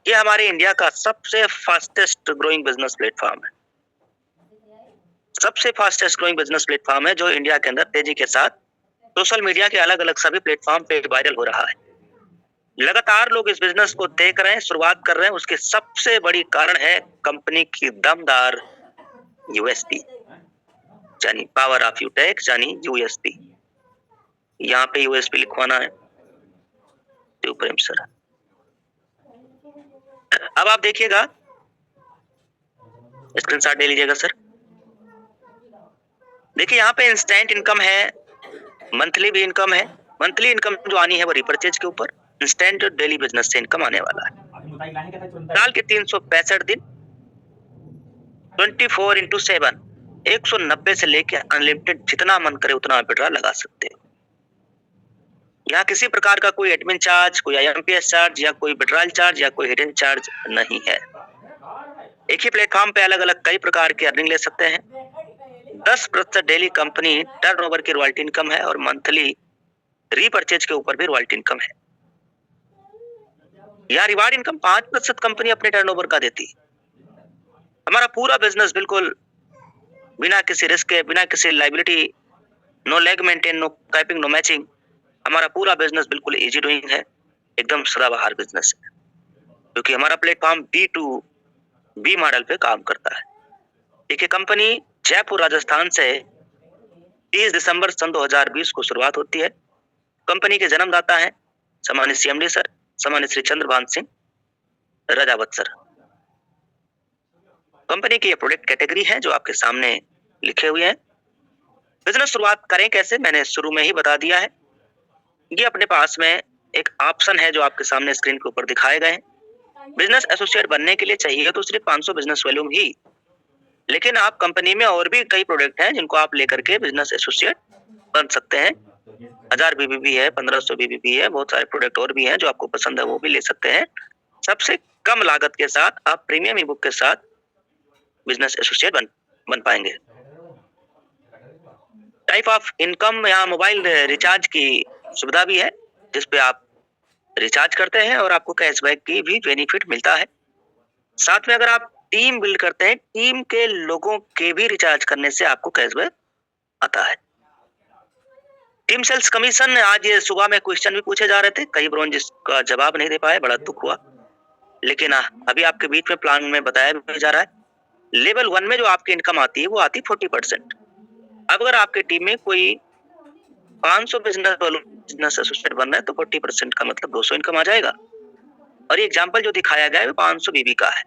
ये हमारे इंडिया का सबसे फास्टेस्ट ग्रोइंग बिजनेस प्लेटफॉर्म है। सबसे फास्टेस्ट ग्रोइंग बिजनेस प्लेटफॉर्म है जो इंडिया के अंदर तेजी के साथ सोशल मीडिया के अलग अलग सभी प्लेटफॉर्म पे वायरल हो रहा है। लगातार लोग इस बिजनेस को देख रहे हैं, शुरुआत कर रहे हैं। उसके सबसे बड़ी कारण है कंपनी की दमदार यूएसपी, यानी पावर ऑफ यूटेक, यानी यूएसपी। यहाँ पे यूएसपी लिखवाना है प्रेम सर। अब आप देखिएगा, स्क्रीनशॉट ले लीजिएगा सर। देखिए यहाँ पे इंस्टेंट इनकम है, मंथली भी इनकम है। मंथली इनकम जो आनी है वो रिपर्चेज के ऊपर, इंस्टेंट डेली बिजनेस से इनकम आने वाला है। साल के 365 दिन 24/7 190 से लेके अनलिमिटेड जितना मन करे उतना विड्रॉ लगा सकते हो। यहाँ किसी प्रकार का कोई एडमिन चार्ज, कोई आईएमपीएस चार्ज या कोई विड्रॉल चार्ज या कोई हिडन चार्ज नहीं है। एक ही प्लेटफॉर्म पे अलग अलग कई प्रकार की अर्निंग ले सकते हैं। 10% डेली कंपनी टर्नओवर की रॉयल्टी इनकम है और मंथली रीपरचेज के ऊपर भी रॉयल्टी इनकम है। यहाँ रिवार्ड इनकम 5% कंपनी अपने टर्नओवर का देती है। हमारा पूरा बिजनेस बिल्कुल बिना किसी रिस्क के, बिना किसी liability, no leg maintain, no capping, no matching, हमारा पूरा बिजनेस बिल्कुल इजी डूइंग है, एकदम सदाबहार बिजनेस है, क्योंकि हमारा प्लेटफॉर्म B2B मॉडल पे काम करता है। देखिए, कंपनी जयपुर राजस्थान से 30 दिसंबर सन 2020 को शुरुआत होती है। कंपनी के जन्मदाता हैं सम्मानित CMD सर, सम्मानित श्री चंद्रभान सिंह राजावत सर। कंपनी की ये प्रोडक्ट कैटेगरी है जो आपके सामने लिखे हुए हैं। बिजनेस शुरुआत करें कैसे, मैंने शुरू में ही बता दिया है। ये अपने पास में एक ऑप्शन है जो आपके सामने स्क्रीन के ऊपर दिखाए गए हैं। बिजनेस एसोसिएट बनने के लिए चाहिए तो सिर्फ 500 बिजनेस वॉल्यूम ही, लेकिन आप कंपनी में और भी कई प्रोडक्ट हैं जिनको आप लेकर के बिजनेस एसोसिएट बन सकते हैं। 1000 BBB है, 1500 BBB है, बहुत सारे प्रोडक्ट और भी हैं जो आपको पसंद है वो भी ले सकते हैं। सबसे कम लागत के साथ आप प्रीमियम ई बुक के साथ बिजनेस एसोसिएट बन पाएंगे। टाइप ऑफ इनकम, यहाँ मोबाइल रिचार्ज की सुविधा भी है जिसपे आप रिचार्ज करते हैं और आपको कैशबैक की भी बेनिफिट मिलता है। साथ में अगर आप टीम बिल्ड करते हैं, टीम के लोगों के भी रिचार्ज करने से आपको कैशबैक आता है। टीम सेल्स कमीशन, आज ये सुबह में क्वेश्चन भी पूछे जा रहे थे, कई ब्रोन जिसका जवाब नहीं दे पाए, बड़ा दुख हुआ, लेकिन अभी आपके बीच में प्लान में बताया भी जा रहा है। लेवल 1 में जो आपकी इनकम आती है वो आती 40%। अब अगर आपके टीम में कोई 500 बिजनेस एसोसिएट बन रहा है तो 40% का मतलब 200 इनकम आ जाएगा। और ये एग्जाम्पल जो दिखाया गया है वो 500 BB का है।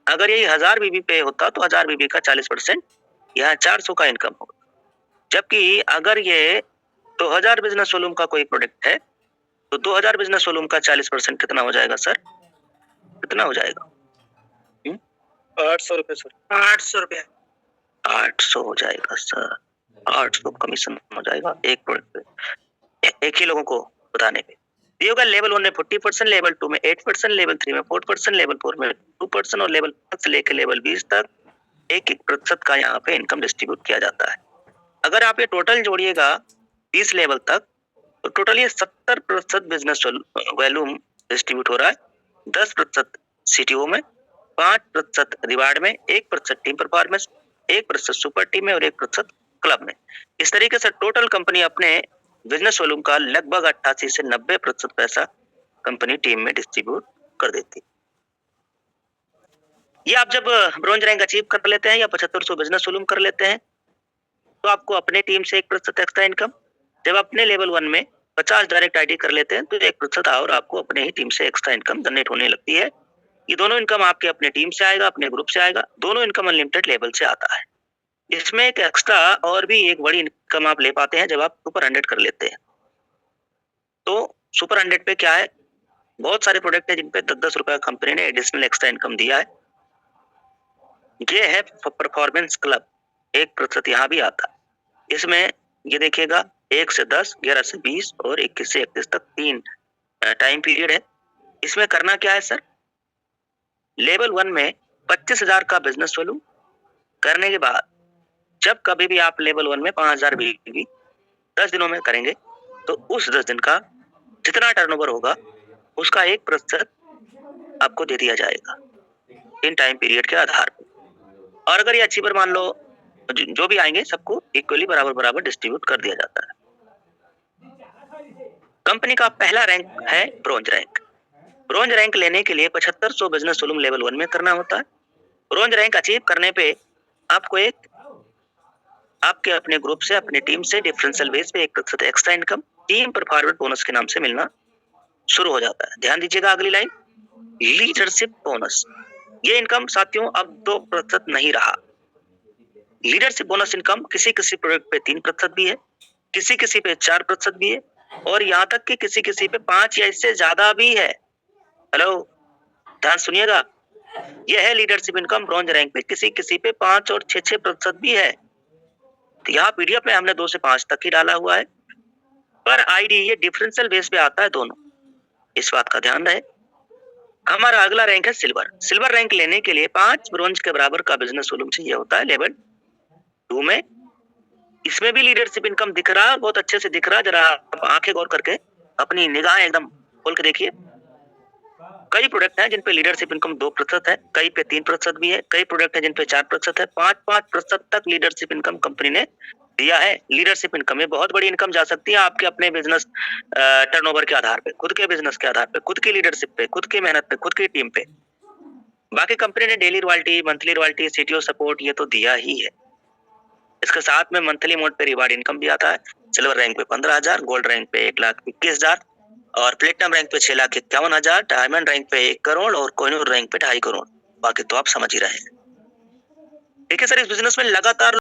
अगर ये 1000 BB पे होता तो 1000 BB का 40%, यहाँ 400 का इनकम होगा। जबकि अगर ये 2000 बिजनेस वॉल्यूम का कोई प्रोडक्ट है तो 2000 बिजनेस वॉल्यूम का 40% कितना हो जाएगा सर? कितना हो जाएगा? 800 रुपए सर। 800 रुपए। 800 हो जाएगा सर, 800 कमीशन हो जाएगा एक प्रोडक्ट पे, एक ही लोगों को बताने पे। ये होगा लेवल 1 में 40%, लेवल 2 में 8%, लेवल 3 में 4%, लेवल 4 में 2% और लेवल 5 से लेकर लेवल 20 तक 1% का यहाँ पे इनकम डिस्ट्रीब्यूट किया जाता है। अगर आप ये टोटल जोड़िएगा 30 लेवल तक तो टोटल ये 70% बिजनेस वॉल्यूम डिस्ट्रीब्यूट हो रहा है। 10% CTO में, 5% रिवार्ड में, 1% टीम परफॉर्मेंस, 1% सुपर टीम में और 1% क्लब में। इस तरीके से टोटल कंपनी अपने बिजनेस वॉल्यूम का लगभग 88 से 90% पैसा कंपनी टीम में डिस्ट्रीब्यूट कर देती है। ये आप जब ब्रॉन्ज रैंक अचीव कर लेते हैं या 7500 बिजनेस वॉल्यूम कर लेते हैं तो आपको अपने टीम से 1% एक्स्ट्रा इनकम, जब अपने लेवल 1 में 50 डायरेक्ट आईडी कर लेते हैं तो 1% और आपको अपने ही टीम से एक्स्ट्रा इनकम जनरेट होने लगती है। ये दोनों इनकम आपके अपने टीम से आएगा, अपने ग्रुप से आएगा, दोनों इनकम अनलिमिटेड लेवल से आता है। इसमें एक एक्स्ट्रा और भी एक बड़ी इनकम आप ले पाते हैं जब आप सुपर 100 कर लेते हैं। तो सुपर 100 पे क्या है, बहुत सारे प्रोडक्ट है जिन पे 10-10 रुपए कंपनी ने एडिशनल एक्स्ट्रा इनकम दिया है। ये है परफॉर्मेंस क्लब, 1% यहाँ भी आता है। इसमें ये देखिएगा 1 से 10, 11 से 20 और 21 से 31 तक 3 टाइम पीरियड है। इसमें करना क्या है सर, लेवल 1 में 25,000 का बिजनेस वॉल्यूम करने के बाद जब कभी भी आप लेवल 1 में 5000 BBB 10 दिनों में करेंगे तो उस 10 दिन का जितना टर्नओवर होगा उसका 1% आपको दे दिया जाएगा इन टाइम पीरियड के आधार पे। और अगर ये अचीवर मान लो जो भी आएंगे सबको इक्वली बराबर बराबर डिस्ट्रीब्यूट कर दिया जाता है। कंपनी का पहला रैंक है ब्रोंज रैंक। ब्रोंज रैंक लेने के लिए 7500 बिजनेस वॉल्यूम लेवल 1 में करना होता है। ब्रोंज रैंक अचीव करने पे आपको एक आपके अपने ग्रुप से अपनी टीम से डिफरेंशियल बेस पे 1% extra income team performance bonus के नाम से मिलना शुरू हो जाता है। ध्यान दीजिएगा अगली लाइन, लीडरशिप बोनस। ये इनकम साथियों अब 2% नहीं रहा। लीडरशिप बोनस इनकम किसी किसी प्रोडक्ट पे 3% भी है, किसी किसी पे 4% भी है और यहाँ तक कि किसी किसी पे 5 या इससे ज्यादा भी है। हेलो, ध्यान सुनिएगा, यह है लीडरशिप इनकम ब्रॉन्ज रैंक पे किसी किसी पे 5 और 6% भी है। तो यहाँ पीडीएफ में हमने 2 से 5 तक ही डाला हुआ है, पर आईडी ये डिफरेंशियल बेस पे आता है दोनों, इस बात का ध्यान रहे। हमारा अगला रैंक है सिल्वर। सिल्वर रैंक लेने के लिए 5 ब्रोंज के बराबर का बिजनेस वॉल्यूम चाहिए होता है लेवल 2 में। इसमें भी लीडरशिप इनकम दिख रहा है, बहुत अच्छे से दिख रहा है। जरा आप आंखें गौर करके अपनी निगाहें एकदम खोल के देखिए। कई प्रोडक्ट हैं जिन पे लीडरशिप इनकम 2% है, कई पे 3% भी है, कई प्रोडक्ट है जिन पे 4% है, 5% तक लीडरशिप इनकम कंपनी ने दिया है। लीडरशिप इनकम में बहुत बड़ी इनकम जा सकती है आपके अपने बिजनेस टर्नओवर के आधार पे, खुद के बिजनेस के आधार पे, खुद की लीडरशिप पे, खुद की मेहनत पे, खुद की टीम पे। बाकी कंपनी ने daily royalty, monthly royalty, CTO support ये तो दिया ही है। इसके साथ में मंथली मोड पे रिवार्ड इनकम भी आता है। सिल्वर रैंक पे 15,000, गोल्ड रैंक पे 1,21,000 और प्लेटिनम रैंक पे 6,51,000, डायमंड रैंक पे 1 करोड़ और कोहिनूर रैंक पे 2.5 करोड़। बाकी तो आप समझ ही रहे हैं। देखिए सर, इस बिजनेस में लगातार